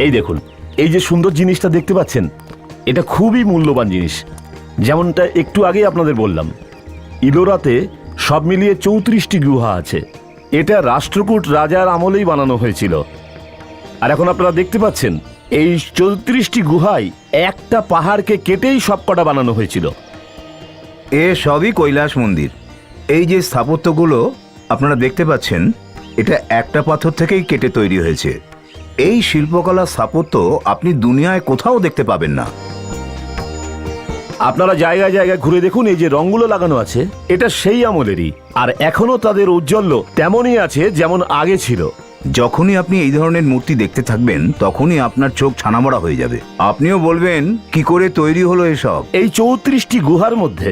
এই দেখুন, এই যে সুন্দর জিনিসটা দেখতে পাচ্ছেন, এটা খুবই মূল্যবান জিনিস। যেমনটা একটু আগেই আপনাদের বললাম, ইলোরাতে সব মিলিয়ে 34টি গুহা আছে। এটা রাষ্ট্রকূট রাজার আমলেই বানানো হয়েছিল। আর এখন আপনারা দেখতে পাচ্ছেন এই 34টি গুহায় একটা পাহাড়কে কেটেই সবকটা বানানো হয়েছিল। এ সবই কৈলাস মন্দির। এই যে স্থাপত্যগুলো আপনারা দেখতে পাচ্ছেন, এটা একটা পাথর থেকেই কেটে তৈরি হয়েছে। এই শিল্পকলা স্থাপত্য আপনি দুনিয়ায় কোথাও দেখতে পাবেন না। আপনারা জায়গায় জায়গায় ঘুরে দেখুন, এই যে রংগুলো লাগানো আছে, এটা সেই আমলেরই। আর এখনো তাদের ঔজ্জ্বল্য তেমনই আছে যেমন আগে ছিল। যখনই আপনি এই ধরনের মূর্তি দেখতে থাকবেন, তখনই আপনার চোখ ছানামড়া হয়ে যাবে। আপনিও বলবেন কি করে তৈরি হলো এসব। এই 34টি গুহার মধ্যে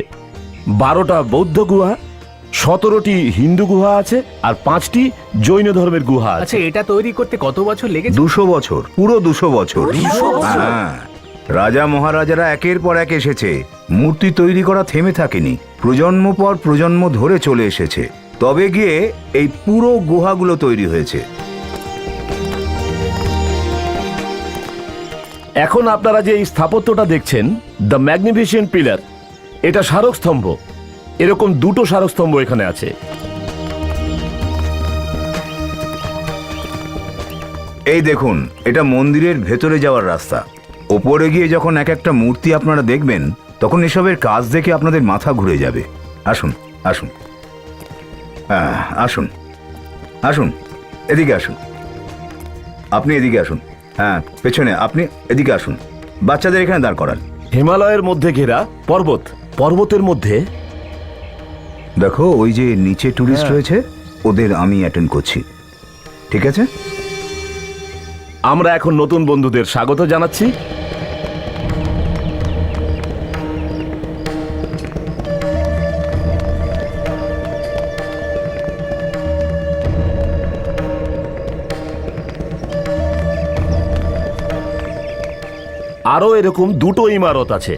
12টা বৌদ্ধ গুহা, 17টি হিন্দু গুহা আছে, আর 5টি জৈন ধর্মের গুহা আছে। আচ্ছা, এটা তৈরি করতে কত বছর লেগেছে? 200 বছর, পুরো 200 বছর। 200 বছর? হ্যাঁ, রাজা মহারাজারা একের পর এক এসেছে। মূর্তি তৈরি করা থেমে থাকেনি, প্রজন্ম পর প্রজন্ম ধরে চলে এসেছে। তবে গিয়ে এই পুরো গুহাগুলো তৈরি হয়েছে। এখন আপনারা যে এই স্থাপত্যটা দেখছেন, দ্য ম্যাগনিফিসেন্ট পিলার, এটা স্মারক স্তম্ভ। এরকম 2টো স্মারক স্তম্ভ এখানে আছে। এই দেখুন, এটা মন্দিরের ভেতরে যাওয়ার রাস্তা। ওপরে গিয়ে যখন এক একটা মূর্তি আপনারা দেখবেন, তখন এসবের কাজ দেখে আপনাদের মাথা ঘুরে যাবে। আসুন আসুন, আসুন আসুন, এদিকে আসুন। আপনি এদিকে আসুন। হ্যাঁ, পেছনে আপনি এদিকে আসুন। বাচ্চাদের এখানে দাঁড় করান। হিমালয়ের মধ্যে ঘেরা পর্বত, পর্বতের মধ্যে দেখো, ওই যে নিচে টুরিস্ট রয়েছে, ওদের আমি অ্যাটেন্ড করছি। ঠিক আছে? আমরা এখন নতুন বন্ধুদের স্বাগত জানাচ্ছি। আরো এরকম 2টো ইমারত আছে।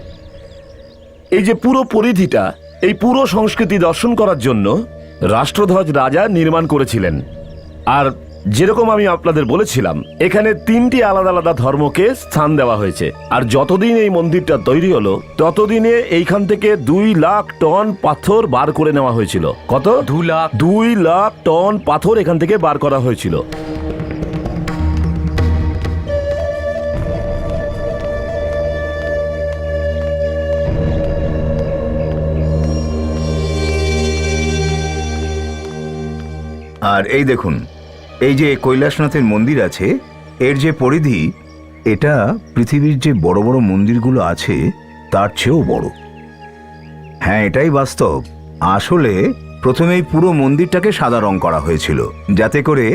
এই যে পুরো পরিধিটা, এই পুরো সংস্কৃতি দর্শন করার জন্য রাষ্ট্রধ্বজ রাজা নির্মাণ করেছিলেন। আর যেরকম আমি আপনাদের বলেছিলাম, এখানে 3টি আলাদা আলাদা ধর্মকে স্থান দেওয়া হয়েছে। আর যতদিন এই মন্দিরটা তৈরি হলো, ততদিনে এইখান থেকে 2 লাখ টন পাথর বার করে নেওয়া হয়েছিল। কত? 2 লাখ টন পাথর এখান থেকে বার করা হয়েছিল। আর এই দেখুন, এই যে কৈলাসনাথের মন্দির আছে, এর যে পরিধি, এটা পৃথিবীর যে বড় বড় মন্দিরগুলো আছে তার চেয়েও বড়। হ্যাঁ, এটাই বাস্তব। আসলে প্রথমেই পুরো মন্দিরটাকে সাদা রং করা হয়েছিল, যাতে করে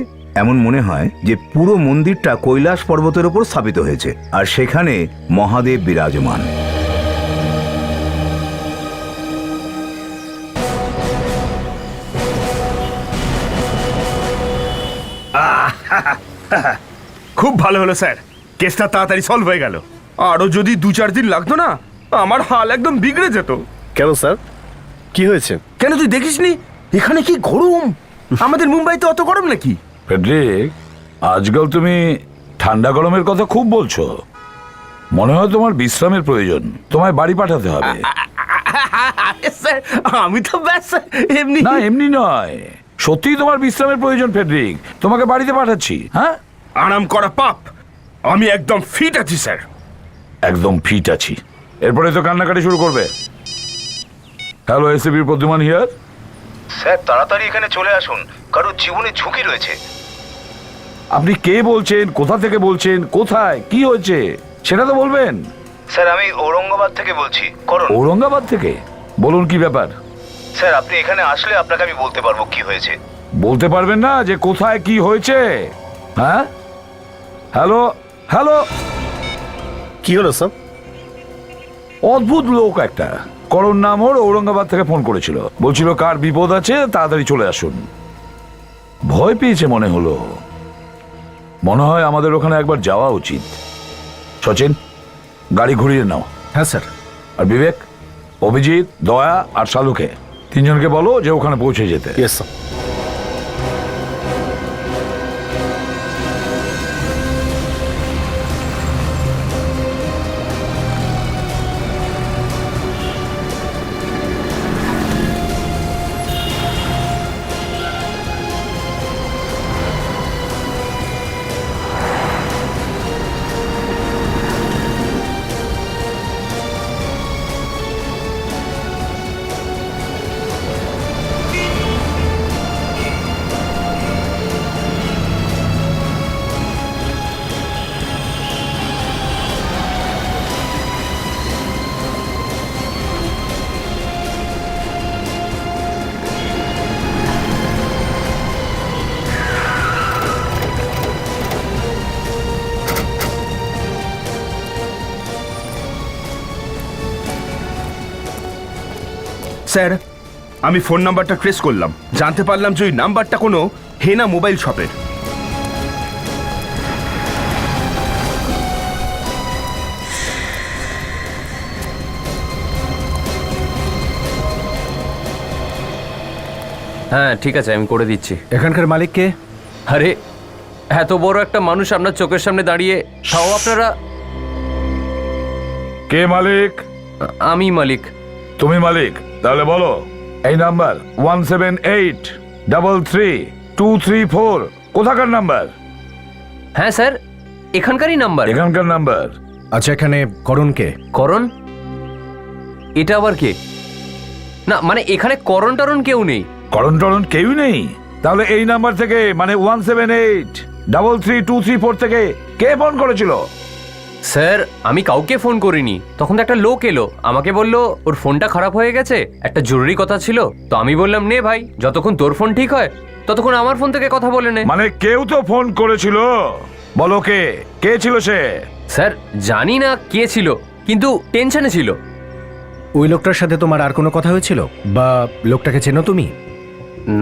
এমন মনে হয় যে পুরো মন্দিরটা কৈলাস পর্বতের উপর স্থাপিত হয়েছে, আর সেখানে মহাদেব বিরাজমান। খুব ভালো হলো স্যার, কেসটা তাড়াতাড়ি সলভ হয়ে গেল। আরো যদি 2-4 দিন লাগতো না, আমার হাল একদম বিগড়ে যেত। কেন স্যার, কি হয়েছে? কেন তুই দেখিসনি এখানে কি গরম? আমাদের মুম্বাইতে অত গরম নাকি? ফেডরিক, আজকাল তুমি ঠান্ডা গরমের কথা খুব বলছো। মনে হয় তোমার বিশ্রামের প্রয়োজন, তোমায় বাড়ি পাঠাতে হবে। আরে স্যার, আমি তো ব্যাস এমনি। না, এমনি নয়, সত্যিই তোমার বিশ্রামের প্রয়োজন ফেডরিক। তোমাকে বাড়িতে পাঠাচ্ছি। হ্যাঁ, আরাম করা পাপ। আমি একদম ফিট আছি স্যার। একদম ফিট আছি। এরপরে তো কান্নাকাটি শুরু করবে। Hello, ACP Pradyuman here. Sir, তাড়াতাড়ি এখানে চলে আসুন, কারো জীবনে ঝুঁকি রয়েছে। আপনি কে বলছেন, কোথা থেকে বলছেন, কোথায় কি হয়েছে সেটা তো বলবেন। স্যার, আমি ঔরঙ্গাবাদ থেকে বলছি। করুন। ঔরঙ্গাবাদ থেকে? বলুন কি ব্যাপার। স্যার, আপনি এখানে আসলে আপনাকে আমি বলতে পারবো কি হয়েছে। বলতে পারবেন না যে কোথায় কি হয়েছে? হ্যাঁ, হ্যালো হ্যালো। কি হলো স্যার? অদ্ভুত লোক একটা, করণ নাম ওর, ঔরঙ্গাবাদ থেকে ফোন করেছিল, বলছিল কার বিপদ আছে তাড়াতাড়ি চলে আসুন। ভয় পেয়েছে মনে হলো। মনে হয় আমাদের ওখানে একবার যাওয়া উচিত। সচিন, গাড়ি ঘুরিয়ে নাও। হ্যাঁ স্যার। আর বিবেক, অভিজিৎ, দয়া আর শালুকে 3 জনকে বলো যে ওখানে পৌঁছে যেতে। Yes sir. স্যার, আমি ফোন নাম্বারটা ট্রেস করলাম, জানতে পারলাম যে ওই নাম্বারটা কোনো হেনা মোবাইল শপের। হ্যাঁ ঠিক আছে, আমি করে দিচ্ছি। এখানকার মালিক কে? আরে এত বড় একটা মানুষ আপনার চোখের সামনে দাঁড়িয়ে, তাও আপনারা। কে মালিক? আমি মালিক। তুমি মালিক? তাহলে বলো, এই নাম্বার 178333234 কোথাকার নাম্বার? হ্যাঁ স্যার, এখানকারই নাম্বার। এখানকার নাম্বার। আচ্ছা, এখানে করণ কে? করণ? এটা আবার কে? না মানে এখানে করণ টরণ কেউ নেই। করণ টরণ কেউ নেই? তাহলে এই নাম্বার থেকে মানে 178333234 থেকে কে ফোন করেছিল? স্যার আমি কাউকে ফোন করিনি, তখন তো একটা লোক এলো, আমাকে বললো ওর ফোনটা খারাপ হয়ে গেছে, একটা জরুরি কথা ছিল। তো আমি বললাম নে ভাই, যতক্ষণ তোর ফোন ঠিক হয় ততক্ষণ আমার ফোন থেকে কথা বলে নে। মানে কেউ তো ফোন করেছিল, বলো কে কে ছিল সে? স্যার জানি না কে ছিল, কিন্তু টেনশনে ছিল। ওই লোকটার সাথে তোমার আর কোনো কথা হয়েছিল, বা লোকটাকে চেনো তুমি?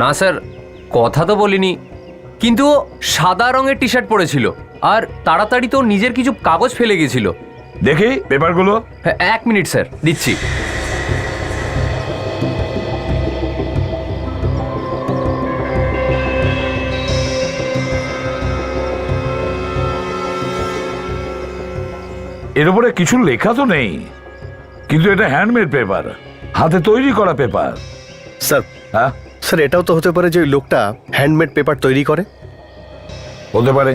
না স্যার, কথা তো বলিনি, কিন্তু ও সাদা রঙের টি শার্ট পরেছিল আর তাড়াতাড়ি তো নিজের কিছু কাগজ ফেলে গেছিল। দেখি পেপারগুলো। হ্যাঁ 1 মিনিট স্যার, দিচ্ছি। এর উপরে কিছু লেখা তো নেই, কিন্তু এটা হ্যান্ডমেড পেপার, হাতে তৈরি করা পেপার। স্যার, হ্যাঁ স্যার এটাও তো হতে পারে যে ওই লোকটা হ্যান্ডমেড পেপার তৈরি করে। হতে পারে।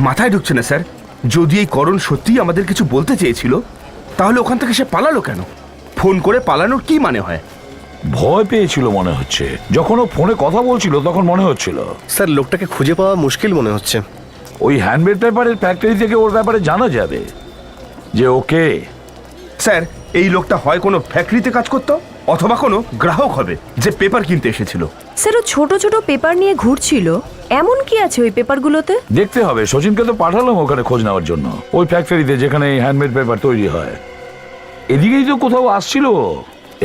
মাথায় ঢুকছে না স্যার, যদি এই করণ সত্যিই আমাদের কিছু বলতে চেয়েছিল, তাহলে ওখান থেকে সে পালালো কেন? ফোন করে পালানোর কি মানে হয়? ভয় পেয়েছিল মনে হচ্ছে, যখন ও ফোনে কথা বলছিল তখন মনে হচ্ছিল। স্যার লোকটাকে খুঁজে পাওয়া মুশকিল মনে হচ্ছে। ওই হ্যান্ডমেড পেপারের ফ্যাক্টরি থেকে ওর ব্যাপারে জানা যাবে যে ওকে। স্যার এই লোকটা হয় কোনো ফ্যাক্টরিতে কাজ করতো, অথবা কোনো গ্রাহক হবে যে পেপার কিনতে এসেছিল। স্যার ও ছোট ছোট পেপার নিয়ে ঘুরছিল, এমন কি আছে ওই পেপারগুলোতে? দেখতে হবে, সচিনকে তো পাঠালাম ওখানে খোঁজ নেওয়ার জন্য, ওই ফ্যাক্টরিতে যেখানে হ্যান্ডমেড পেপার তৈরি হয়। এদিকেই তো কোথাও আসছিল,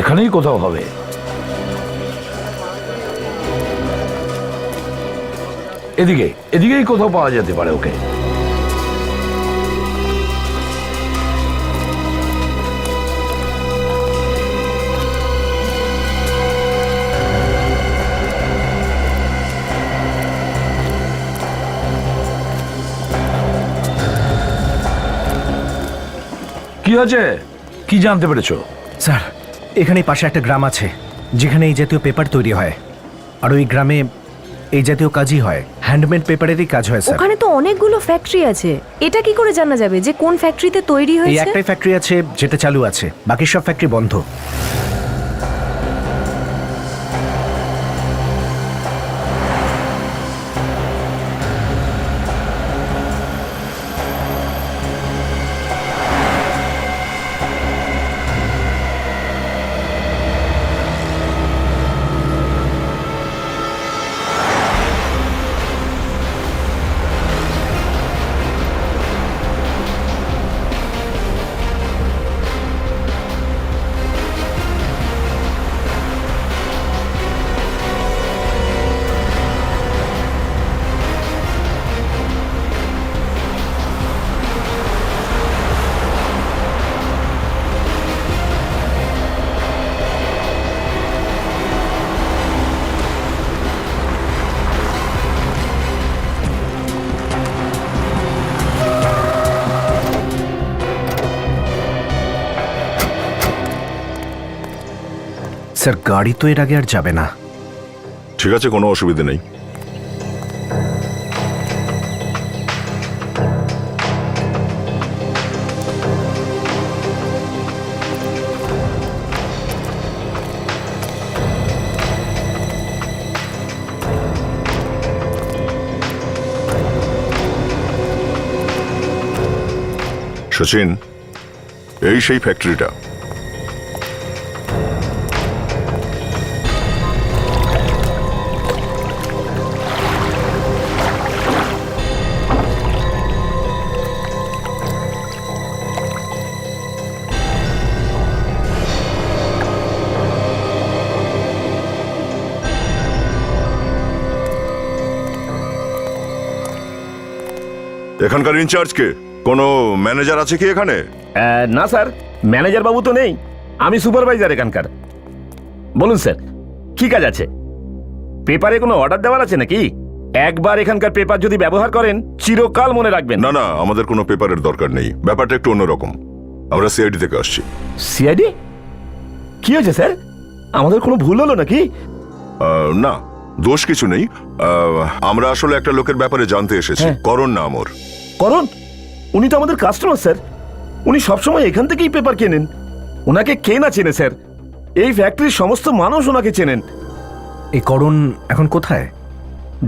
এখানেই কোথাও হবে। এদিকেই কোথাও পাওয়া যেতে পারে ওকে। কি আছে, কি জানতে পেরেছো? স্যার এখানে পাশে একটা গ্রাম আছে যেখানে এই জাতীয় পেপার তৈরি হয়, আর ওই গ্রামে এই জাতীয় কাজই হয়, হ্যান্ডমেড পেপারেরই কাজ হয় স্যার। ওখানে তো অনেকগুলো ফ্যাক্টরি আছে, এটা কি করে জানা যাবে যে কোন ফ্যাক্টরিতে তৈরি এই হয়েছে? একটাই ফ্যাক্টরি আছে যেটা চালু আছে, বাকি সব ফ্যাক্টরি বন্ধ। স্যার গাড়ি তো এর আগে আর যাবে না। ঠিক আছে, কোনো অসুবিধা নেই। সচিন, এই সেই ফ্যাক্টরিটা। এখানকার ইনচার্জ কে? কোনো ম্যানেজার আছে কি এখানে? না স্যার, ম্যানেজার বাবু তো নেই, আমি সুপারভাইজার এখানকার। বলুন স্যার, কি কাজ আছে? পেপারে কোনো অর্ডার দেওয়ার আছে নাকি? একবার এখানকার পেপার যদি ব্যবহার করেন চিরকাল মনে রাখবেন। না না, আমাদের কোনো পেপারের দরকার নেই, ব্যাপারটা একটু অন্যরকম। আমরা সিআইডি থেকে আসছি। সিআইডি? কি হয়েছে স্যার? আমাদের কোনো ভুল হলো নাকি? না, দোষ কিছু নেই। আমরা আসলে একটা লোকের ব্যাপারে জানতে এসেছি। হ্যাঁ। করণ নাম ওর। করণ? উনি তো আমাদের কাস্টমার স্যার, উনি সবসময় এখান থেকেই পেপার কেনেন। ওনাকে কে না চেনে স্যার? এই ফ্যাক্টরির সমস্ত মানুষ ওনাকে চেনেন। এই করণ এখন কোথায়?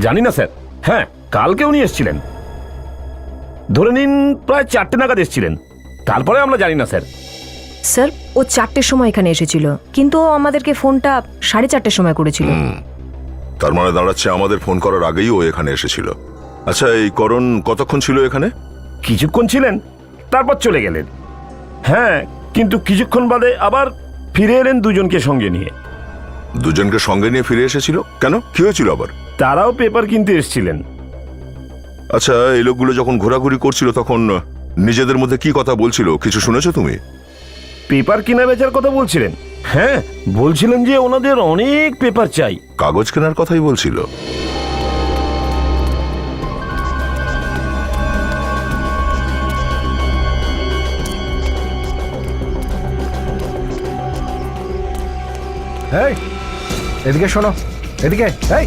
জানি না স্যার। হ্যাঁ, কালকে উনি এসেছিলেন, ধরে নিন প্রায় 4টে নাগাদ এসেছিলেন। তারপরে আমরা জানি না স্যার। স্যার, ও 4টের সময় এখানে এসেছিল, কিন্তু ও আমাদেরকে ফোনটা 4:30 সময় করেছিল। তার মানে দাঁড়াচ্ছে আমাদের ফোন করার আগেই ও এখানে এসেছিল। আচ্ছা, এই করণ কতক্ষণ ছিল এখানে? কিছুক্ষণ ছিলেন, তারপর চলে গেলেন। হ্যাঁ, কিন্তু কিছুক্ষণ বাদে আবার ফিরে এলেন দুজনকে সঙ্গে নিয়ে। দুজনকে সঙ্গে নিয়ে ফিরে এসেছিল কেন? কি হয়েছিল আবার? তারাও পেপার কিনতে এসেছিলেন। আচ্ছা, এই লোকগুলো যখন ঘোরাঘুরি করছিল তখন নিজেদের মধ্যে কি কথা বলছিল, কিছু শুনেছো তুমি? পেপার কেনা বেচার কথা বলছিলেন। হ্যাঁ, বলছিলেন যে ওনাদের অনেক পেপার চাই। কাগজ কেনার কথাই বলছিল। এই এদিকে শোনো, এদিকে। এই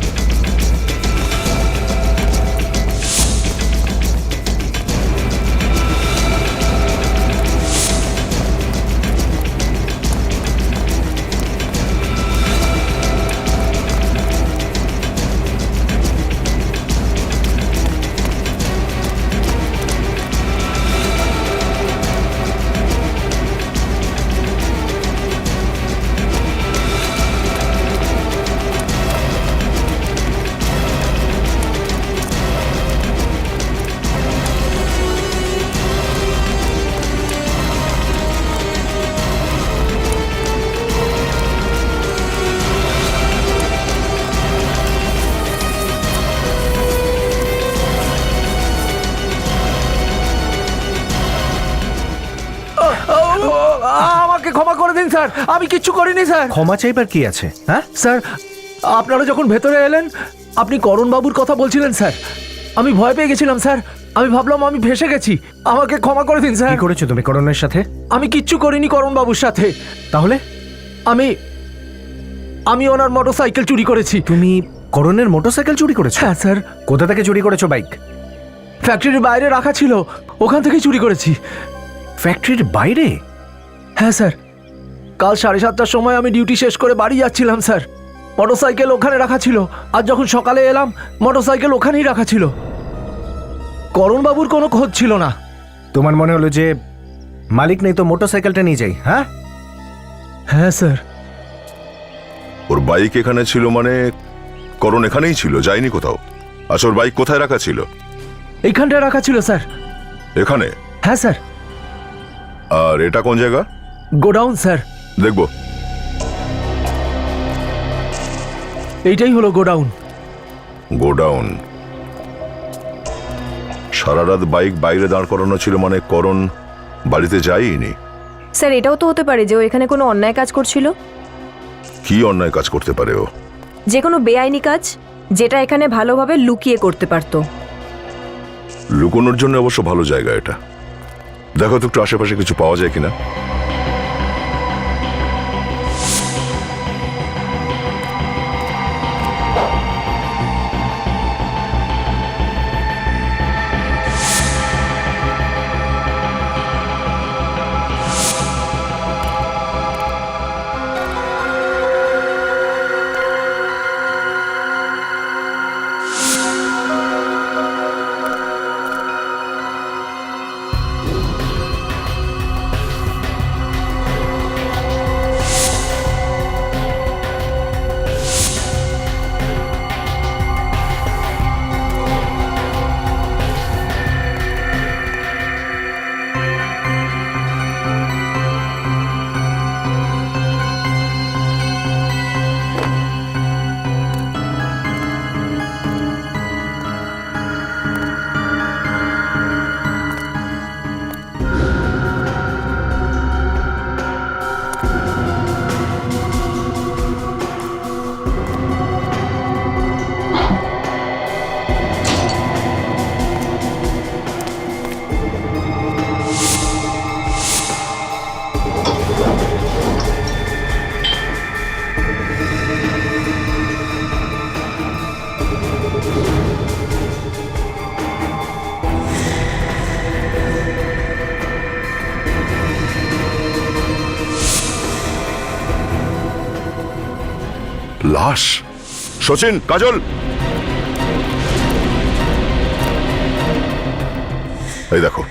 আমাকে ক্ষমা করে দিন স্যার, আমি কিচ্ছু করিনি স্যার। ক্ষমা চাইবার কি আছে? হ্যাঁ স্যার, আপনারা যখন ভেতরে এলেন আপনি করণ বাবুর কথা বলছিলেন স্যার, আমি ভয় পেয়ে গেছিলাম স্যার, আমি ভাবলাম আমি ভেসে গেছি, আমাকে ক্ষমা করে দিন স্যার। কি করেছো তুমি করণের সাথে? আমি কিচ্ছু করিনি করণ বাবুর সাথে। তাহলে আমি আমি ওনার মোটরসাইকেল চুরি করেছি। তুমি করণের মোটরসাইকেল চুরি করেছো? হ্যাঁ স্যার, কোথা থেকে চুরি করেছো বাইক? ফ্যাক্টরির বাইরে রাখা ছিল, ওখান থেকেই চুরি করেছি। ফ্যাক্টরির বাইরে? হ্যাঁ স্যার, কাল 7:30টার সময় আমি ডিউটি শেষ করে বাড়ি যাচ্ছিলাম স্যার, মোটরসাইকেল ওখানে রাখা ছিল। আর যখন সকালে এলাম মোটরসাইকেল ওখানেই রাখা ছিল, করণবাবুর কোনো খোঁজ ছিল না। তোমার মনে হলো যে মালিক নেই তো মোটরসাইকেলটা নিয়ে যাই? হ্যাঁ হ্যাঁ স্যার। ওর বাইক এখানে ছিল মানে করণ এখানেই ছিল, যায়নি কোথাও। আচ্ছা, ওর বাইক কোথায় রাখা ছিল? এইখানটায় রাখা ছিল স্যার। এখানে? হ্যাঁ স্যার। আর এটা কোন জায়গা? Godown sir. দেখবো। এইটাই হলো গোডাউন। গোডাউন? সারা রাত বাইক বাইরে দাঁড় করানো ছিল মানে করণ বাড়িতে যায়নি। স্যার, এটাও তো হতে পারে যে ও এখানে কোনো অন্যায় কাজ করছিল। কি অন্যায় কাজ করতে পারে ও? যে কোনো বেআইনি কাজ, যেটা এখানে ভালোভাবে লুকিয়ে করতে পারতো। লুকোনোর জন্য অবশ্য ভালো জায়গা এটা। দেখো তো একটু আশেপাশে কিছু পাওয়া যায় কিনা। লাশ। সচিন, কাজল, এই দেখো।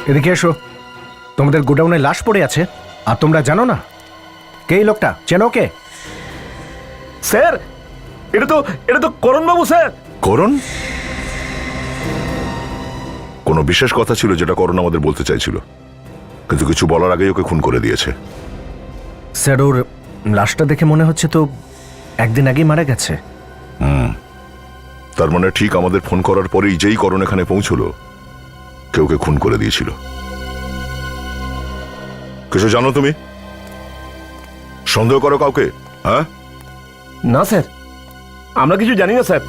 এদিকে এসো। তোমাদের গোডাউনে লাশ পড়ে আছে আর তোমরা জানো না কে এই লোকটা? চেনো কে? স্যার, এটা তো করণ বাবু স্যার। করণ? কোনো বিশেষ কথা ছিল যেটা করণ আমাদের বলতে চাইছিল, কিন্তু কিছু বলার আগেই ওকে খুন করে দিয়েছে। স্যার, ওর লাশটা দেখে মনে হচ্ছে তো একদিন আগেই মারা গেছে। তার মানে ঠিক আমাদের ফোন করার পরেই যেই করণ এখানে পৌঁছলো, কেউ ওকে খুন করে দিয়েছিল। কিছু জানো তুমি? সন্দেহ করো কাউকে? হ্যাঁ? না স্যার, আমরা কিছু জানি না স্যার।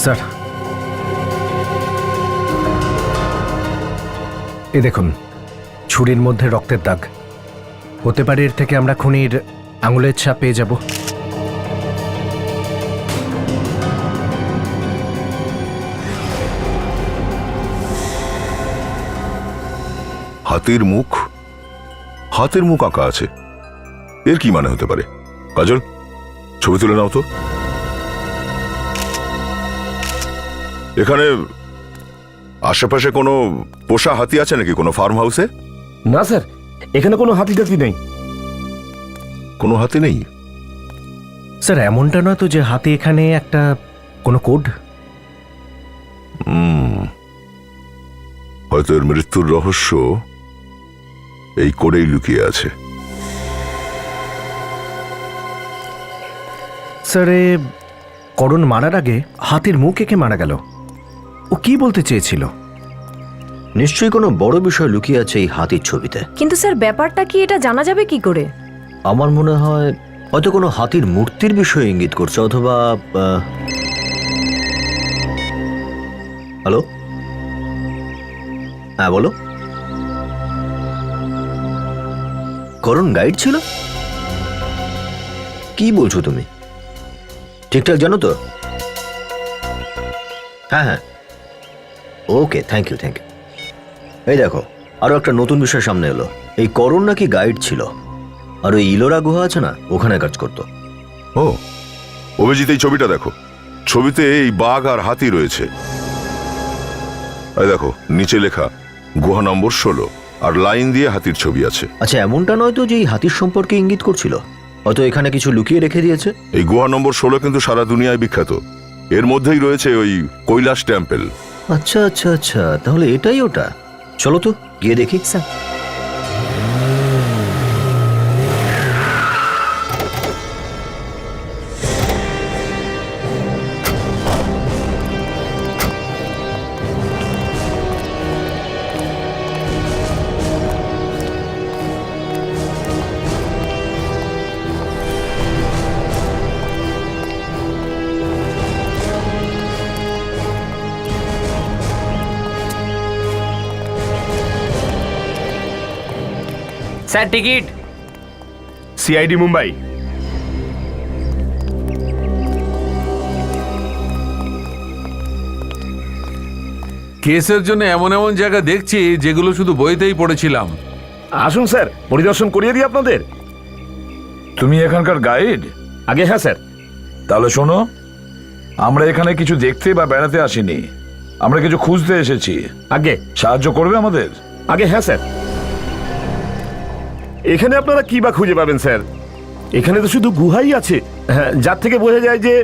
স্যার, এই দেখুন, ছুরির মধ্যে রক্তের দাগ। হতে পারে এর থেকে আমরা খুনির আঙুলের ছাপ পেয়ে যাব। হাতির মুখ, হাতের মুখ আঁকা আছে, এর কি মানে হতে পারে? কাজল, ছবি তুলে নাও তো। এখানে আশেপাশে কোনো পোষা হাতি আছে নাকি, কোনো ফার্ম হাউসে? না স্যার, এখানে কোনো হাতি টাতি নেই। কোনো হাতি নেই? স্যার, এমনটা নয় তো যে হাতে এখানে একটা কোনো কোড? হয়তো এর মৃত্যুর রহস্য এই কোডেই লুকিয়ে আছে। স্যার, করণ মারার আগে হাতির মুখ এঁকে মারা গেল। ও কি বলতে চেয়েছিল? নিশ্চয়ই কোনো বড় বিষয় লুকিয়ে আছে এই হাতির ছবিতে। কিন্তু স্যার, ব্যাপারটা কি এটা জানা যাবে কি করে? আমার মনে হয় হয়তো কোনো হাতির মূর্তির বিষয়ে ইঙ্গিত করছে, অথবা হ্যালো, হ্যাঁ বলো। করণ গাইড ছিল? কি বলছো তুমি? ঠিকঠাক জানো তো? হ্যাঁ হ্যাঁ, ওকে, থ্যাংক ইউ থ্যাংক ইউ। এই দেখো, আরো একটা নতুন বিষয় সামনে এলো। এই করণ নাকি গাইড ছিল, আর ওই ইলোরা গুহা আছে না, ওখানে কাজ করতো। ও অভিজিৎ, এই ছবিটা দেখো। ছবিতে এই বাঘ আর হাতি রয়েছে। এই দেখো, নিচে লেখা গুহা নম্বর 16, আর লাইন দিয়ে হাতির ছবি আছে। আচ্ছা, এমনটা নয় তো যে এই হাতির সম্পর্কে ইঙ্গিত করছিল? হয়তো এখানে কিছু লুকিয়ে রেখে দিয়েছে। এই গুহা নম্বর 16 কিন্তু সারা দুনিয়ায় বিখ্যাত। এর মধ্যেই রয়েছে ওই কৈলাস টেম্পল। আচ্ছা আচ্ছা আচ্ছা, তাহলে এটাই ওটা। চলো তো গিয়ে দেখি। Sir, sir, ticket. CID Mumbai. কেসের জন্য এমন এমন জায়গা দেখছি যেগুলো শুধু বইতেই পড়েছিলাম। আসুন স্যার, পরিদর্শন করিয়ে দিই আপনাদের। তুমি এখানকার গাইড? আগে হ্যাঁ স্যার। তাহলে শোনো, আমরা এখানে কিছু দেখতে বা বেড়াতে আসিনি, আমরা কিছু খুঁজতে এসেছি। আগে সাহায্য করবে আমাদের? আগে হ্যাঁ স্যার। এখানে আপনারা কি বা খুঁজে পাবেন স্যার? এখানে তো শুধু গুহাই আছে, হ্যাঁ, যার থেকে বোঝা যায় যে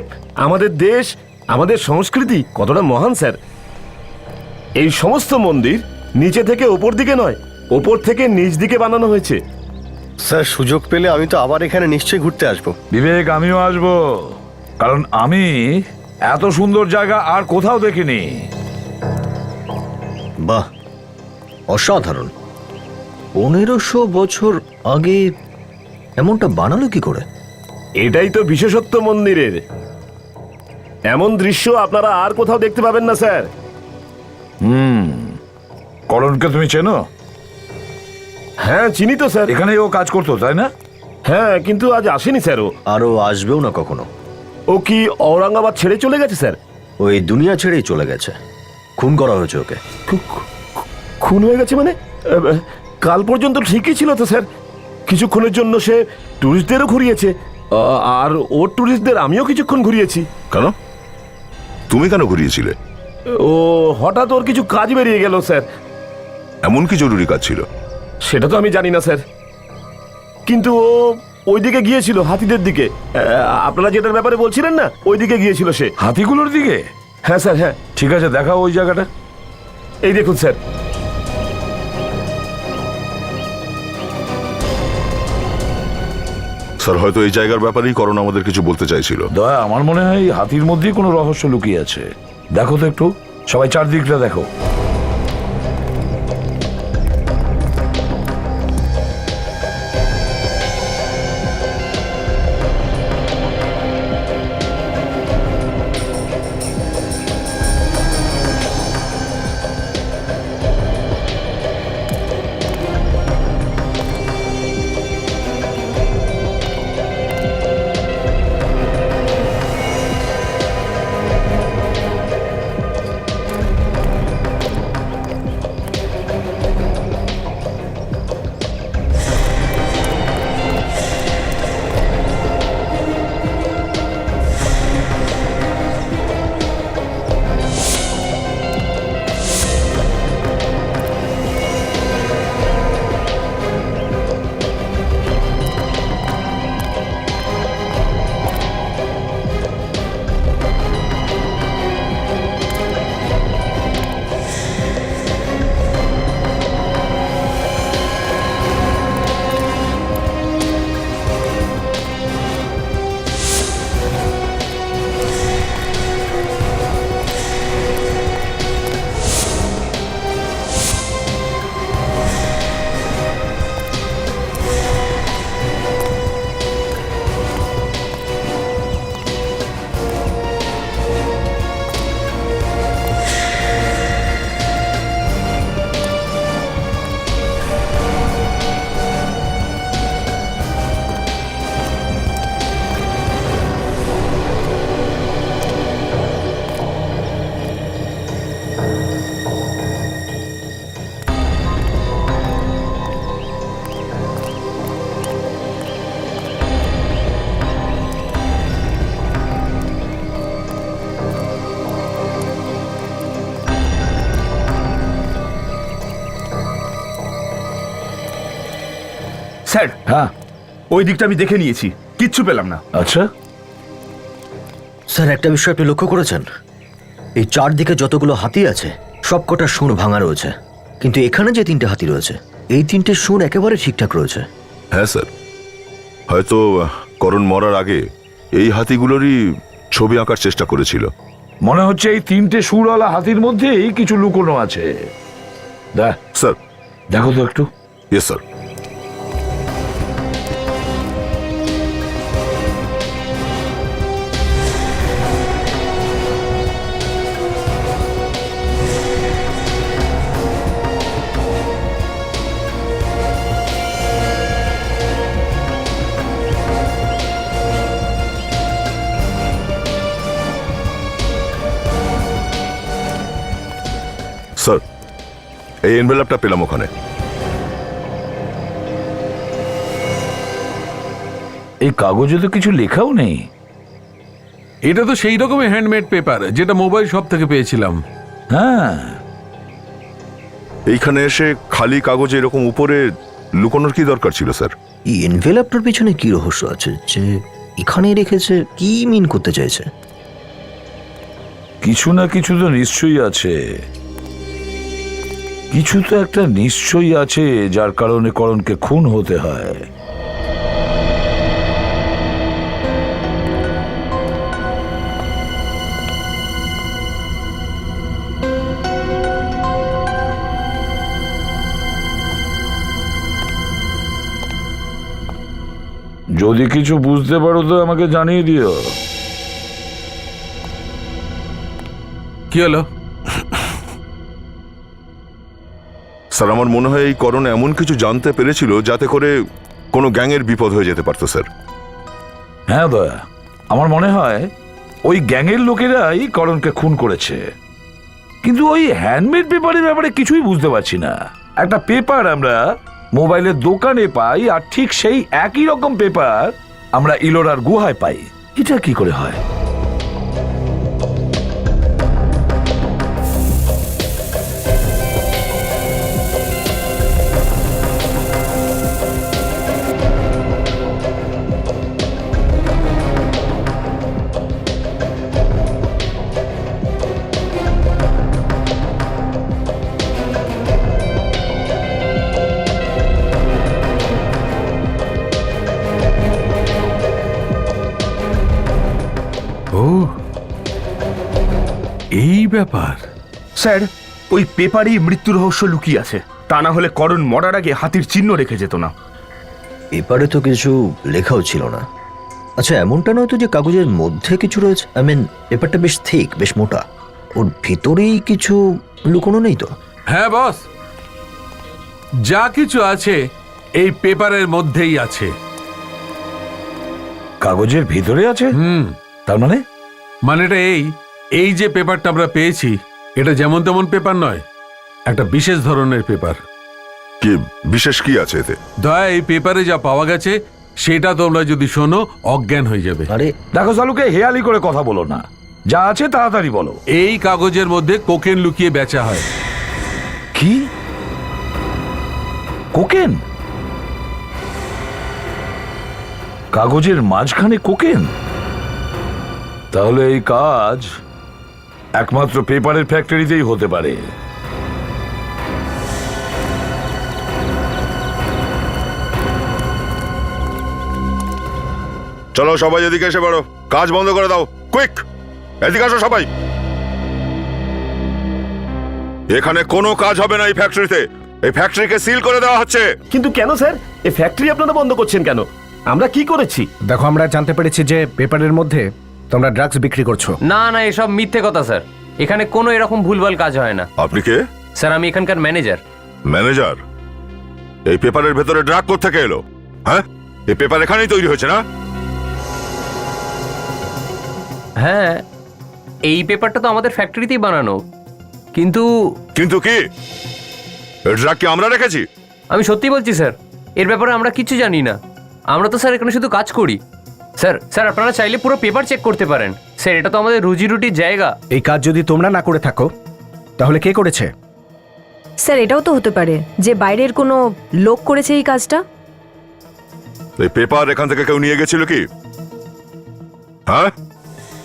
আমাদের দেশ, আমাদের সংস্কৃতি কতটা মহান স্যার। এই সমস্ত মন্দির নিচে থেকে ওপর দিকে নয়, ওপর থেকে নিচ দিকে বানানো হয়েছে। স্যার সুযোগ পেলে আমি তো আবার এখানে নিশ্চয়ই ঘুরতে আসবো। বিবেক, আমিও আসবো, কারণ আমি এত সুন্দর জায়গা আর কোথাও দেখিনি। বাহ, অসাধারণ। 1500 বছর আগে এমনটা বানালো কি করে? এটাই তো বিশেষত্ব মন্দিরের। এমন দৃশ্য আপনারা আর কোথাও দেখতে পাবেন না স্যার। করণকে তুমি চেনো? হ্যাঁ, চিনি তো স্যার। এখানে ও কাজ করতো, তাই না? হ্যাঁ, কিন্তু আজ আসেনি স্যার। আরও আসবেও না কখনো। ও কি ঔরঙ্গাবাদ ছেড়ে চলে গেছে স্যার? ওই দুনিয়া ছেড়েই চলে গেছে। খুন করা হয়েছে ওকে। খুন হয়ে গেছে মানে? কাল পর্যন্ত ঠিকই ছিল তো স্যার। কিছুক্ষণের জন্য সে টুরিস্টদেরও ঘুরিয়েছে, আর ওর টুরিস্টদের আমিও কিছুক্ষণ ঘুরিয়েছি। কেন? তুমি কেন ঘুরিয়েছিলে? ও হঠাৎ ওর কিছু কাজ বেরিয়ে গেল স্যার। এমন কি জরুরি কাজ ছিল? সেটা তো আমি জানি না স্যার, কিন্তু ও ওইদিকে গিয়েছিল, হাতিদের দিকে। আপনারা যেটার ব্যাপারে বলছিলেন না, ওইদিকে গিয়েছিল সে। হাতিগুলোর দিকে? হ্যাঁ স্যার, হ্যাঁ। ঠিক আছে, দেখাও ওই জায়গাটা। এই দেখুন স্যার। স্যার, হয়তো এই জায়গার ব্যাপারেই করণ আমাদের কিছু বলতে চাইছিল। দয়া, আমার মনে হয় এই হাতির মধ্যেই কোনো রহস্য লুকিয়ে আছে। দেখো তো একটু, সবাই চারদিকটা দেখো। স্যার, হ্যাঁ, ওই দিকটা আমি দেখে নিয়েছি, কিচ্ছু পেলাম না। আচ্ছা। স্যার, একটা বিষয় আপনি লক্ষ্য করেছেন? এই চারদিকে যতগুলো হাতি আছে সবকটা শুঁড় ভাঙা রয়েছে, কিন্তু এখানে যে 3টে হাতি রয়েছে, এই 3টে শুঁড় একেবারে ঠিকঠাক রয়েছে। হ্যাঁ স্যার, হয়তো করণ মরার আগে এই হাতিগুলোরই ছবি আঁকার চেষ্টা করেছিল। মনে হচ্ছে এই 3টে সুরওয়ালা হাতির মধ্যেই কিছু লুকোনো আছে। স্যার, দেখো তো একটু। Yes sir. স্যার, এই এনভেলপটা পেলাম ওখানে। এই কাগজে তো কিছু লেখাও নেই। এটা তো সেই রকমই হ্যান্ডমেড পেপার যেটা মোবাইল শপ থেকে পেয়েছিলাম। হ্যাঁ, এইখানে এসে খালি কাগজে এরকম উপরে লুকোনোর কি দরকার ছিল স্যার? এই এনভেলপটার পিছনে কি রহস্য আছে যে এখানেই রেখেছে? কি মিন করতে চাইছে? কিছু না কিছু তো নিশ্চয়ই আছে। কিছু তো একটা নিশ্চয়ই আছে যার কারণে করণকে খুন হতে হয়। যদি কিছু বুঝতে পারো তো আমাকে জানিয়ে দিও। কি হলো? স্যার আমার মনে হয় এই করণ এমন কিছু জানতে পেরেছিল যাতে করে কোনো গ্যাংয়ের বিপদ হয়ে যেতে পারতো স্যার। হ্যাঁ দয়া, আমার মনে হয় ওই গ্যাংয়ের লোকেরাই করণকে খুন করেছে। কিন্তু ওই হ্যান্ডমেড পেপারের ব্যাপারে কিছুই বুঝতে পারছি না। একটা পেপার আমরা মোবাইলের দোকানে পাই, আর ঠিক সেই একই রকম পেপার আমরা ইলোরার গুহায় পাই। এটা কি করে হয়? ও, এই ব্যাপার। স্যার, ওই পেপারেই মৃত্যু রহস্য লুকিয়ে আছে। তা না হলে করণ মরার আগে হাতির চিহ্ন রেখে যেত না। পেপারে তো কিছু লেখাও ছিল না। আচ্ছা, এমনটা নয় তো যে কাগজের মধ্যে কিছু রয়েছে? আই মিন, পেপারটা বেশ থিক, বেশ মোটা, ওর ভিতরেই কিছু লুকোনো নেই তো? হ্যাঁ বস, যা কিছু আছে এই পেপারের মধ্যেই আছে। কাগজের ভিতরে আছে? তার মানে? মানেটা এই যে পেপারটা আমরা পেয়েছি, এটা যেমন তেমন পেপার নয়, একটা বিশেষ ধরনের পেপার। কি বিশেষ কি আছে এতে? দয়া, এই পেপারে যা পাওয়া গেছে সেটা তোমরা যদি শোনো অজ্ঞান হয়ে যাবে। আরে দেখো সালুকে, হেয়ালি করে কথা বলো না, যা আছে তাড়াতাড়ি বলো। এই কাগজের মধ্যে কোকেন লুকিয়ে বেচা হয়। কি? কোকেন? কাগজের মাঝখানে কোকেন? তাহলে এই কাজ একমাত্র পেপারের ফ্যাক্টরিতেই হতে পারে। চলো সবাই এদিকে এসে পড়ো, কাজ বন্ধ করে দাও, কুইক এদিকে আসো সবাই। এখানে কোনো কাজ হবে না এই ফ্যাক্টরিতে। এই ফ্যাক্টরিকে সিল করে দেওয়া হচ্ছে। কিন্তু কেন স্যার, এই ফ্যাক্টরি আপনারা বন্ধ করছেন কেন? আমরা কি করেছি? দেখো, আমরা জানতে পেরেছি যে পেপারের মধ্যে তোমরা ড্রাগস বিক্রি করছো। না না, এসব মিথ্যে কথা স্যার। এখানে কোনো এরকম ভুলভাল কাজ হয় না। আপনি কে? স্যার, আমি এখানকার ম্যানেজার। ম্যানেজার? এই পেপারের ভেতরে ড্রাগ কোত্থেকে এলো? হ্যাঁ, এই পেপার এখানেই তৈরি হয়েছে না? হ্যাঁ, এই পেপারটা তো আমাদের ফ্যাক্টরিতেই বানানো। কিন্তু কিন্তু কি? এই ড্রাগ কি আমরা রেখেছি? আমি সত্যি বলছি স্যার, এর ব্যাপারে আমরা কিছু জানি না। আমরা তো স্যার এখানে শুধু কাজ করি। স্যার স্যার আপনারা চাইলে পুরো পেপার চেক করতে পারেন। স্যার, এটা তো আমাদের রুজি রুটির জায়গা। এই কাজ যদি তোমরা না করে থাকো তাহলে কে করেছে? স্যার, এটাও তো হতে পারে যে বাইরের কোনো লোক করেছে এই কাজটা। এই পেপার এখান থেকে কেউ নিয়ে গেছিল কি? হ্যাঁ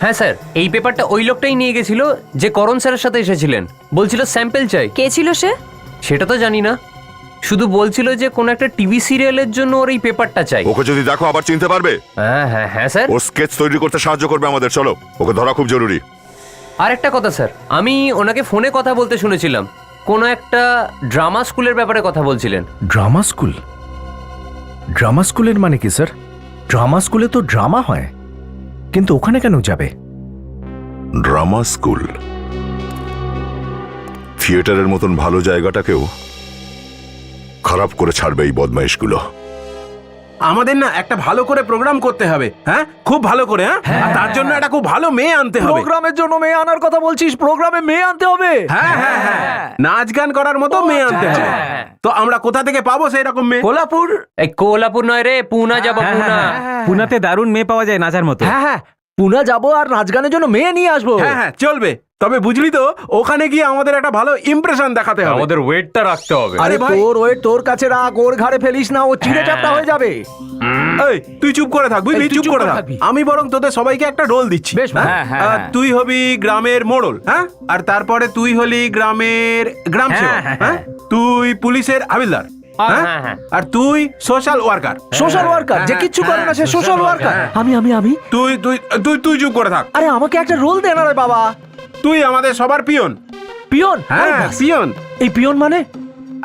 হ্যাঁ স্যার, এই পেপারটা ওই লোকটাই নিয়ে গেছিল যে করণ স্যারের সাথে এসেছিলেন। বলছিল স্যাম্পল চাই। কে ছিল সে? সেটা তো জানি না, শুধু বলছিল যে কোন একটা টিভি সিরিয়ালের জন্য ওর এই পেপারটা চাই। ওকে যদি দেখো আবার চিনতে পারবে। হ্যাঁ হ্যাঁ হ্যাঁ স্যার। ওর স্কেচ তৈরি করতে সাহায্য করবে আমাদের। চলো, ওকে ধরা খুব জরুরি। আর একটা কথা স্যার, আমি ওনাকে ফোনে কথা বলতে শুনেছিলাম। কোনো একটা ড্রামা স্কুলের ব্যাপারে কথা বলছিলেন। Drama school? ড্রামা স্কুলের মানে কি স্যার? ড্রামা স্কুলে তো ড্রামা হয়, কিন্তু ওখানে কেন যাবে? Drama school? থিয়েটারের মতন ভালো জায়গাটাকেও খারাপ করে ছাড়বে এই বদমাইশগুলো। আমাদের না একটা ভালো করে প্রোগ্রাম করতে হবে। হ্যাঁ, খুব ভালো করে। হ্যাঁ, আর তার জন্য একটা খুব ভালো মেয়ে আনতে হবে। প্রোগ্রামের জন্য মেয়ে আনার কথা বলছিস? প্রোগ্রামে মেয়ে আনতে হবে? হ্যাঁ হ্যাঁ হ্যাঁ, নাচ গান করার মতো মেয়ে আনতে হবে। তো আমরা কোথা থেকে পাবো সেই রকম মেয়ে? কোলাপুর? এই কোলাপুর নয় রে, পুনা যাবো। পুনা। পুনাতে দারুণ মেয়ে পাওয়া যায় নাচার মতো। হ্যাঁ হ্যাঁ, পুনা যাবো আর নাচ গানের জন্য মেয়ে নিয়ে আসবো। হ্যাঁ হ্যাঁ, চলবে। তবে বুঝলি তো, ওখানে গিয়ে আমাদের একটা ভালো ইমপ্রেশন দেখাতে হবে। আমাদের ওয়েটটা রাখতে হবে। আরে তোর ওয়েট তোর কাছে রাখ, ওর ঘাড়ে ফেলিস না, ও চিড়ে চাপটা হয়ে যাবে। এই, তুই চুপ করে থাক, বুঝলি? চুপ করে থাক। আমি বরং তোদের সবাইকে একটা রোল দিচ্ছি। বেশ, তুই হবি গ্রামের মোড়ল। হ্যাঁ, আর তারপরে তুই হলি গ্রামের গ্রাম সেবক। হ্যাঁ, তুই পুলিশের হাবিলদার। আর তুই সোশ্যাল ওয়ার্কার। সোশ্যাল ওয়ার্কার যে কিচ্ছু করে না, সে সোশ্যাল ওয়ার্কার। আমি তুই তুই তুই তুই চুপ করে থাক। আরে আমাকে একটা রোল দে না রে বাবা। তুই আমাদের সবার পিয়ন। পিয়ন? হ্যাঁ, পিয়ন। এই পিয়ন মানে?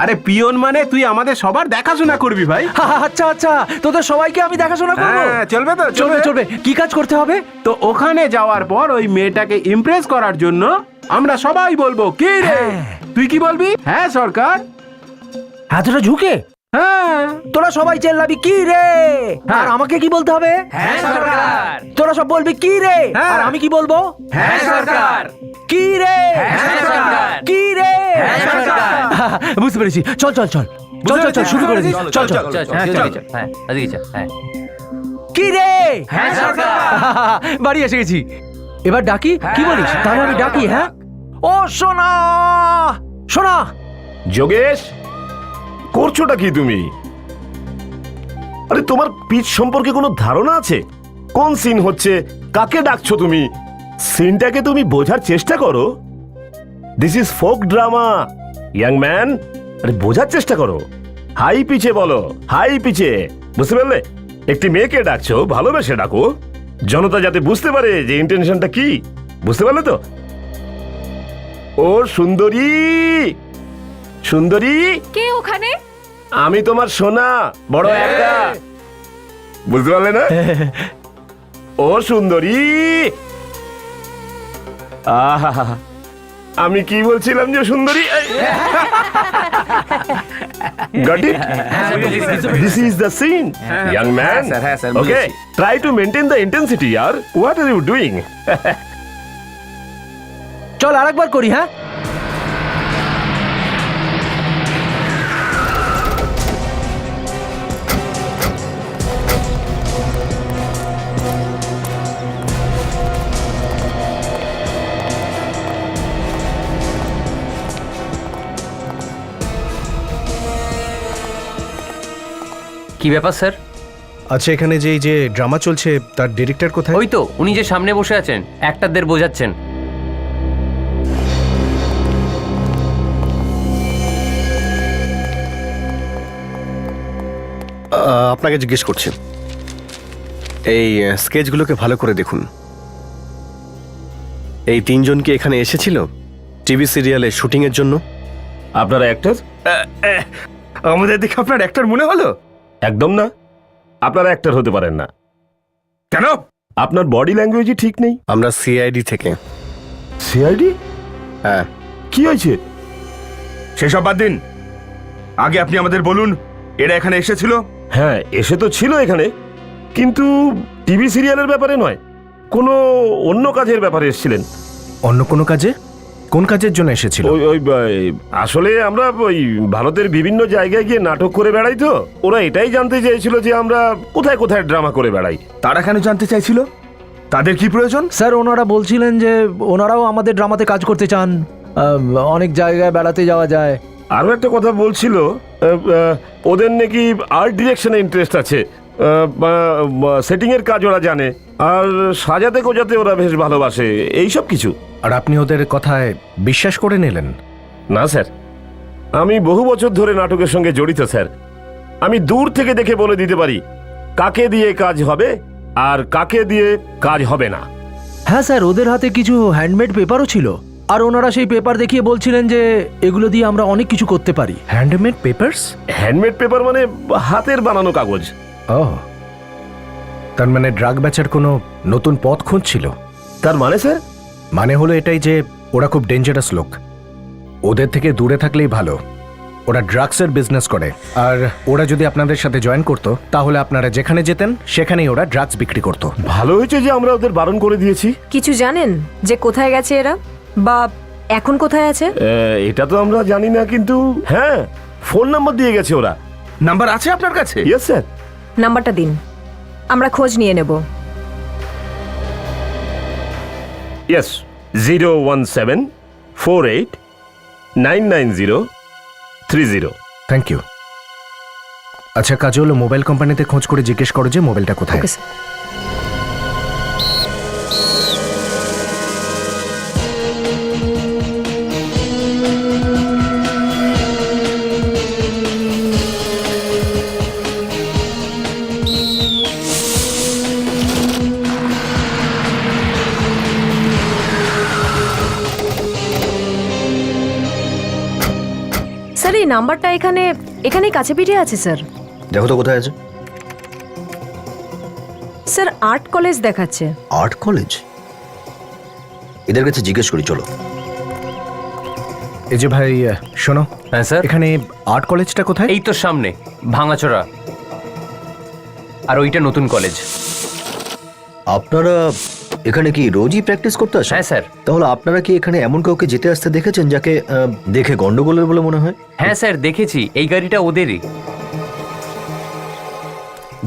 আরে পিয়ন মানে তুই আমাদের সবার দেখাশোনা করবি ভাই। আচ্ছা আচ্ছা, তোদের সবাইকে আমি দেখাশোনা করবো। চলবে তো? চলবে চলবে। কি কাজ করতে হবে? তো ওখানে যাওয়ার পর ওই মেয়েটাকে ইমপ্রেস করার জন্য আমরা সবাই বলবো কি রে। তুই কি বলবি? হ্যাঁ সরকার। হাতটা ঝুঁকে হ্যাঁ, তোরা সবাই চেল্লাবি কি রে, আর আমাকে কি বলতে হবে? হ্যাঁ সরকার। তোরা সব বলবি কি রে, আর আমি কি বলবো? হ্যাঁ সরকার। কি রে, হ্যাঁ সরকার। কি রে। হ্যাঁ সরকার। বুঝতে পেরেছি। চল চল চল চল চল চল, শুরু করে দিই। চল চল চল চল চল। হ্যাঁ এদিকে চল। হ্যাঁ কি রে। হ্যাঁ সরকার। বাড়ি এসে গেছি, এবার ডাকি। কি বলিস? তাহলে আমি ডাকি। হ্যাঁ, ও সোনা সোনা। যোগেশ, করছোটা কি তুমি? আরে তোমার পিচ সম্পর্কে কোনো ধারণা আছে? কোন সিন হচ্ছে, কাকে ডাকছো তুমি? সিনটাকে তুমি বোঝার চেষ্টা করো। This is folk drama young man. আরে বোঝার চেষ্টা করো। হাই পিচে বলো, হাই পিচে। বুঝতে পারলে? একটি মেয়েকে ডাকছো, ভালোবেসে ডাকো, জনতা যাতে বুঝতে পারে যে ইন্টেনশনটা কি। বুঝতে পারলে তো? ও সুন্দরী, সুন্দরী। কে ওখানে? আমি তোমার সোনা, বড় একটা। বুঝতে পারলে না? ও সুন্দরী। আহা, আমি কি বলছিলাম যে সুন্দরী? Got it? This is the scene, young man. Okay, try to maintain the intensity, yaar. What are you doing? চল আরেকবার করি। হ্যাঁ, কি ব্যাপার স্যার? আচ্ছা, এখানে যে এই যে ড্রামা চলছে তার ডিরেক্টর কোথায়? ওই তো উনি যে সামনে বসে আছেন, অ্যাক্টরদের বোঝাচ্ছেন। আপনাকে জিজ্ঞেস করছি, এই স্কেচগুলোকে ভালো করে দেখুন। এই তিনজন কি এখানে এসেছিল টিভি সিরিয়ালে শুটিং এর জন্য? আপনারা অ্যাক্টর? আমাদের দেখে আপনার অ্যাক্টর মনে হলো? একদম না, আপনারা অ্যাক্টর হতে পারেন না। কেন? আপনার বডি ল্যাঙ্গুয়েজই ঠিক নেই। আমরা সিআইডি থেকে। সিআইডি? হ্যাঁ। কি হয়েছে? সেসব বাদ দিন, আগে আপনি আমাদের বলুন এরা এখানে এসেছিল। হ্যাঁ, এসে তো ছিল এখানে, কিন্তু টিভি সিরিয়ালের ব্যাপারে নয়, কোনো অন্য কাজের ব্যাপারে এসেছিলেন। অন্য কোনো কাজে? কোন কাজের জন্য এসেছিল? ওই ওই আসলে আমরা ওই ভারতের বিভিন্ন জায়গায় গিয়ে নাটক করে বেড়াই, তো ওরা এটাই জানতে চেয়েছিল যে আমরা কোথায় কোথায় ড্রামা করে বেড়াই। তারা কেন জানতে চাইছিল? তাদের কি প্রয়োজন? স্যার ওনারা বলছিলেন যে ওনারাও আমাদের ড্রামাতে কাজ করতে চান, অনেক জায়গায় বেড়াতে যাওয়া যায়। আরও একটা কথা বলছিল, ওদের নাকি আর্ট ডিরেকশনে ইন্টারেস্ট আছে, সেটিংয়ের কাজ ওরা জানে, আর সাজাতে গোজাতে ওরা বেশ ভালোবাসে, এইসব কিছু। আর আপনি ওদের কথায় বিশ্বাস করে নিলেন? না স্যার, আমি বহু বছর ধরে নাটকের সঙ্গে জড়িত স্যার। আমি দূর থেকে দেখে বলে দিতে পারি কাকে দিয়ে কাজ হবে আর কাকে দিয়ে কাজ হবে না। হ্যাঁ স্যার, ওদের হাতে কিছু হ্যান্ডমেড পেপারও ছিল, আর ওনারা সেই পেপার দেখিয়ে বলছিলেন যে এগুলো দিয়ে আমরা অনেক কিছু করতে পারি। Handmade papers? হ্যান্ডমেড পেপার মানে হাতের বানানো কাগজ। ও, তার মানে ড্রাগ বেচার কোনো নতুন পথ খুঁজছিল। তার মানে স্যার? মানে হলো এটাই যে ওরা খুব ডেঞ্জারাস লোক, ওদের থেকে দূরে থাকলেই ভালো। ওরা ড্রাগসের বিজনেস করে, আর ওরা যদি আপনাদের সাথে জয়েন করতো তাহলে আপনারা যেখানে যেতেন সেখানেই ওরা ড্রাগস বিক্রি করতো। ভালো হয়েছে যে আমরা ওদের বারণ করে দিয়েছি। কিছু জানেন যে কোথায় গেছে এরা, বা এখন কোথায় আছে? এটা তো আমরা জানি না, কিন্তু হ্যাঁ, ফোন নাম্বার দিয়ে গেছে ওরা। নাম্বার আছে আপনার কাছে? Yes sir. নাম্বারটা দিন, আমরা খোঁজ নিয়ে নেব। ইয়েস, 01748990330। Thank you. আচ্ছা, কাজ হলো মোবাইল কোম্পানিতে খোঁজ করে জিজ্ঞেস করো যে মোবাইলটা কোথায়। Okay sir. স্যার এই নাম্বারটা এখানেই কাছে পিঠে আছে স্যার। দেখো তো কোথায় আছে। স্যার আর্ট কলেজ দেখাচ্ছে। Art college? এদের কাছে জিজ্ঞেস করি, চলো। এই যে ভাই শোনো, হ্যাঁ স্যার। এখানে আর্ট কলেজটা কোথায়? এই তো সামনে ভাঙাচোরা, আর ওইটা নতুন কলেজ। আপনারা এখানে কি রোজই প্র্যাকটিস করতে আসেন? হ্যাঁ স্যার। তাহলে আপনারা কি এখানে এমন কাউকে যেতে আসতে দেখেছেন যাকে দেখে গন্ডগোলের বলে মনে হয়? হ্যাঁ স্যার দেখেছি, এই গাড়িটা ওদেরই।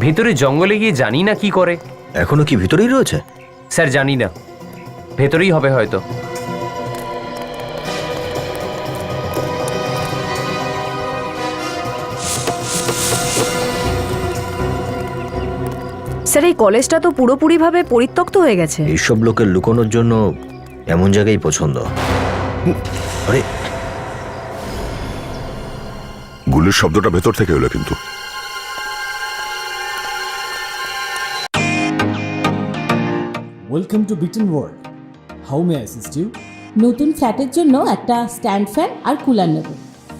ভেতরে জঙ্গলে গিয়ে জানি না কি করে। এখনো কি ভিতরেই রয়েছে? স্যার জানি না, ভেতরেই হবে হয়তো। স্যার এই কলেজটা তো পুরোপুরিভাবে পরিত্যক্ত হয়ে গেছে। এইসব লোকের লুকোনোর জন্য এমন জায়গায় পছন্দ। আরে গুলির শব্দটা ভেতর থেকে হলো কিন্তু। Welcome to Biten world. How may I assist you? নতুন ফ্ল্যাটের জন্য একটা স্ট্যান্ড ফ্যান আর কুলার নেব।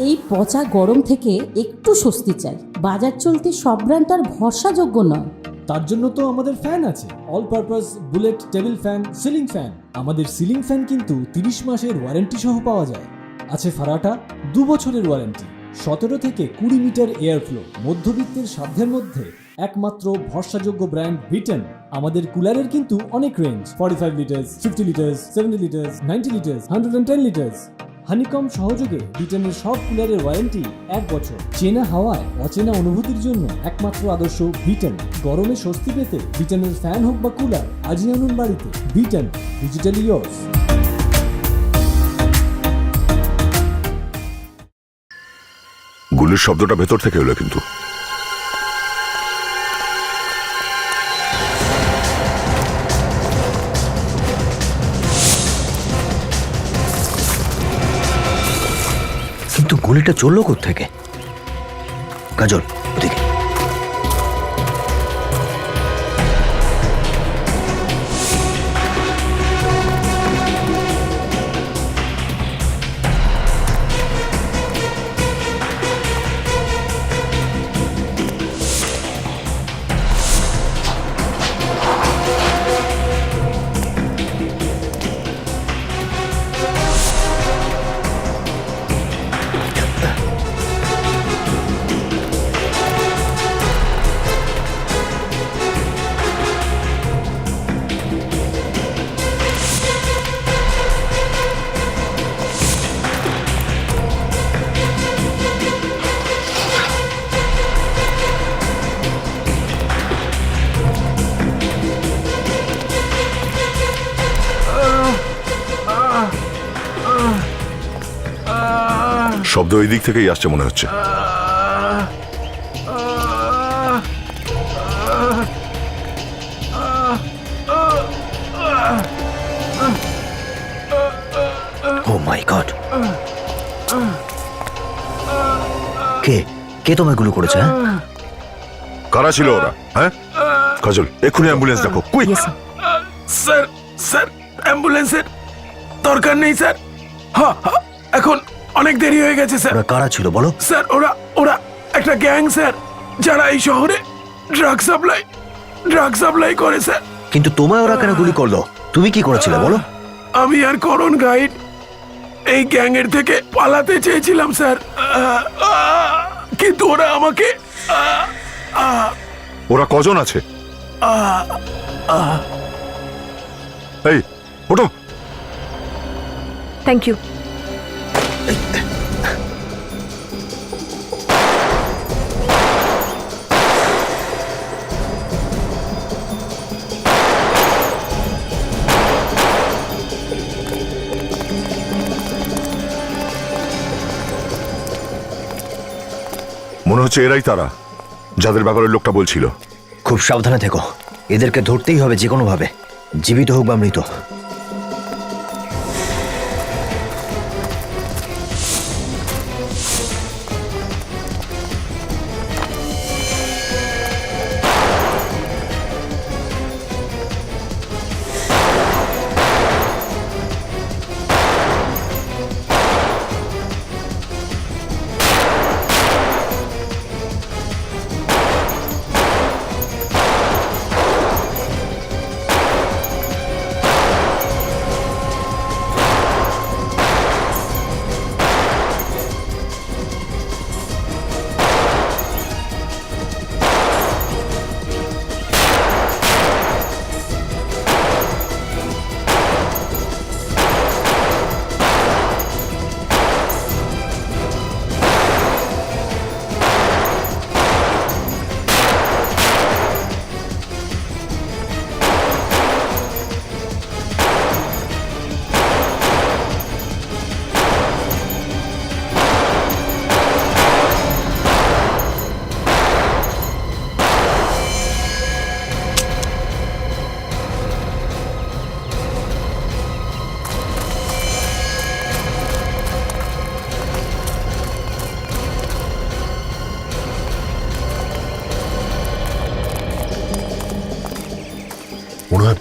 এই পচা গরম থেকে একটু স্বস্তি চাই। বাজার চলতে সব ব্র্যান্ড আর ভরসাযোগ্য নয়। তার জন্য তো আমাদের ফ্যান আছে, all purpose bullet table fan, ceiling fan. আমাদের সিলিং ফ্যান কিন্তু 30 মাসের ওয়ারেন্টি সহ পাওয়া যায়। আছে ফারাটা 2 বছরের ওয়ারেন্টি, 17 থেকে 20 মিটার এয়ার ফ্লো, মধ্যবিত্তের সাধ্যের মধ্যে একমাত্র ভরসাযোগ্য ব্র্যান্ড বিটেন। আমাদের কুলারের কিন্তু অনেক range, 45 litres, 50 litres, 70 litres, 90 litres, 110 litres. Honeycomb সহযোগে বিটেনের সব কুলারের ওয়ারেন্টি 1 বছর। চেনা হাওয়ায় অচেনা অনুভূতির জন্য একমাত্র আদর্শ বিটেন। গরমে স্বস্তি পেতে বিটেনের ফ্যান হোক বা কুলার, আজই আনুন বাড়িতে। Beaten, digitally yours. গুলির শব্দটা ভেতর থেকে হলো কিন্তু। কিন্তু গুলিটা চললো কোত্থেকে? কাজল ওদিকে। শব্দ ওই দিক থেকেই আসছে মনে হচ্ছে। ও মাই গড! কে কে তোমায় গুলি করেছে? কারা ছিল ওরা? হ্যাঁ কাজল, এক্ষুনি অ্যাম্বুলেন্স দেখো, কুইক। স্যার স্যার অ্যাম্বুলেন্সের দরকার নেই স্যার। হ্যাঁ এখন অনেক দেরি হয়ে গেছে স্যার। ওরা কারা ছিল বলো? স্যার ওরা একটা গ্যাং স্যার, যারা এই শহরে ড্রাগ সাপ্লাই করে স্যার। কিন্তু তোমায় ওরা কেন গুলি করলো? তুমি কি করেছিলে বলো? আমি আর করণ গাইড এই গ্যাংয়ের থেকে পালাতে চেয়েছিলাম স্যার, কিন্তু ওরা আমাকে ওরা কজন আছে? এই ওঠো। Thank you. মনে হচ্ছে এরাই তারা যাদের ব্যাপারে লোকটা বলছিল। খুব সাবধানে থেকো, এদেরকে ধরতেই হবে যে কোনো ভাবে, জীবিত হোক বা মৃত।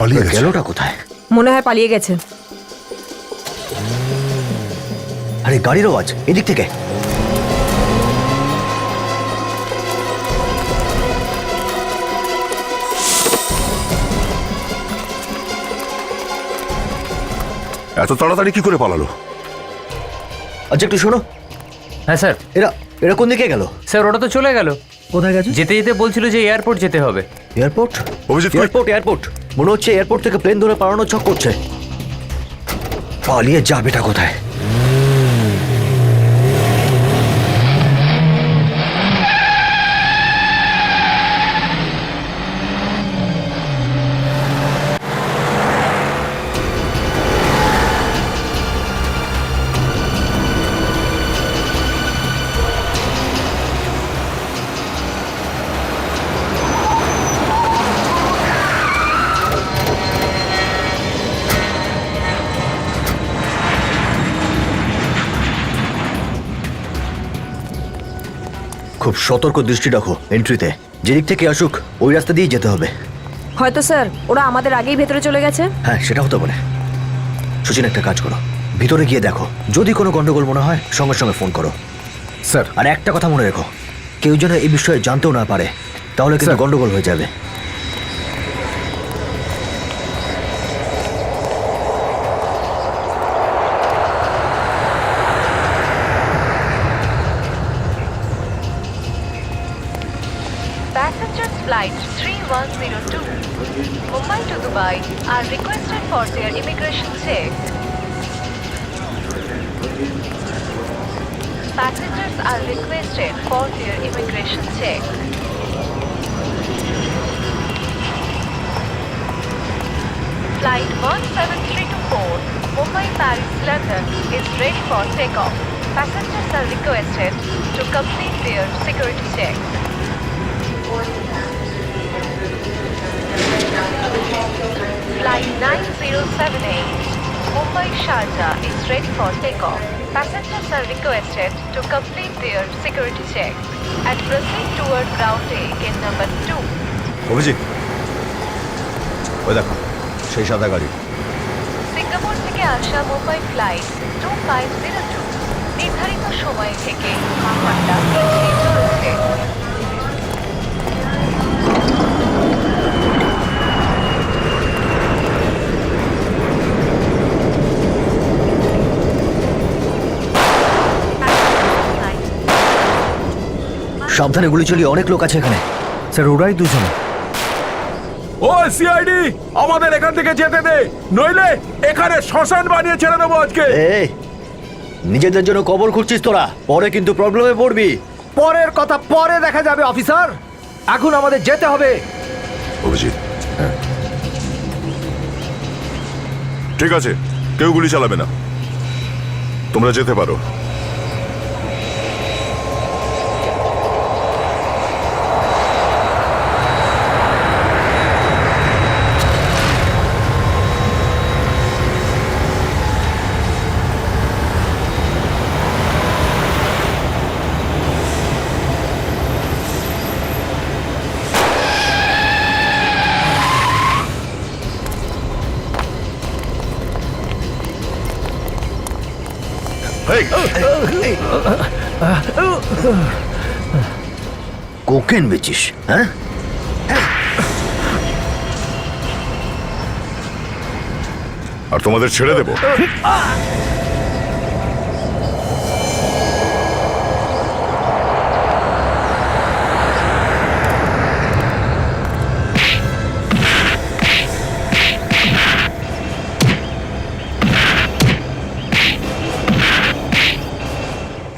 পালিয়ে গেছে। গেলটা কোথায়? মনে হয় পালিয়ে গেছে। আরে গাড়ির আওয়াজ এদিক থেকে। এত তাড়াতাড়ি কি করে পালালো? আচ্ছা একটু শোনো। হ্যাঁ স্যার। এরা এরা কোন দিকে গেল? স্যার ওরা তো চলে গেল। কোথায় গেছে? যেতে যেতে বলছিল যে এয়ারপোর্ট যেতে হবে। এয়ারপোর্ট? অভিজিৎ, এয়ারপোর্ট এয়ারপোর্ট মনে হচ্ছে এয়ারপোর্ট থেকে প্লেন ধরে পালানোর ছক করছে। পালিয়ে যাবেটা কোথায়? খুব সতর্ক দৃষ্টি রাখো এন্ট্রিতে। যেদিক থেকে আসুক ওই রাস্তা দিয়ে যেতে হবে। হয়তো স্যার ওরা আমাদের আগেই ভেতরে চলে গেছে। হ্যাঁ সেটা হতে পারে। সুচিন একটা কাজ করো, ভিতরে গিয়ে দেখো, যদি কোনো গন্ডগোল মনে হয় সঙ্গে সঙ্গে ফোন করো। স্যার আর একটা কথা মনে রেখো, কেউ যেন এই বিষয়ে জানতেও না পারে, তাহলে কিন্তু স্যার। গন্ডগোল হয়ে যাবে। Passengers flight 3102 Mumbai to Dubai are requested for their immigration check. Passengers are requested for their immigration check. Flight 17324 Mumbai Paris London is ready for takeoff. Passengers are requested to complete their security check. Flight 9078 Mumbai Sharjah is ready for takeoff. Passengers are requested to complete their security check and proceed toward grounding in number 2. Abhijit, ওই দেখো সেই সাদা গাড়ি। Singapore থেকে আসা Mumbai flight 2502 নির্ধারিত সময় থেকে 5 ঘন্টা পিছিয়ে চলেছে। সাবধানে গুলি চালিয়ে, অনেক লোক আছে এখানে। স্যার ওরাই দুজন। ও সিআইডি, আমাদের এখান থেকে যেতে দে, নইলে এখানে শ্মশান বানিয়ে ছেড়ে দেবো আজকে। এই নিজেদের জন্য কবর খুঁজছিস তোরা, পরে কিন্তু প্রবলেমে পড়বি। পরের কথা পরে দেখা যাবে অফিসার, এখন আমাদের যেতে হবে। অভিজিৎ, ঠিক আছে, কেউ গুলি চালাবে না, তোমরা যেতে পারো। কোকেন বেচিস? হ্যাঁ, আর তোমাদের ছেড়ে দেবো?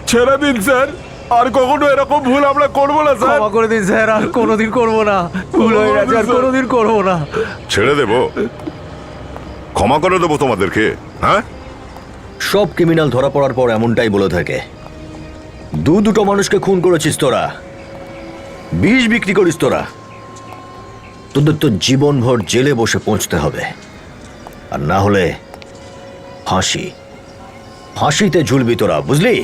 ছেড়ে দিন স্যার, আর কখনো এরকম ভুল আমরা করবো না স্যার। ক্ষমা করে দিন স্যার, আর কোনোদিন করবো না। ভুল হয়ে গেছে, আর কোনোদিন করবো না। ছেড়ে দেবো? ক্ষমা করে দেবো তোমাদেরকে? হ্যাঁ, সব ক্রিমিনাল ধরা পড়ার পর এমনটাই বলে থাকে। দুটো মানুষকে খুন করেছিস তোরা, বিষ বিক্রি করিস তোরা, তোদের তো জীবনভর জেলে বসে পৌঁছতে হবে, আর না হলে ফাঁসিতে ঝুলবি তোরা, বুঝলি?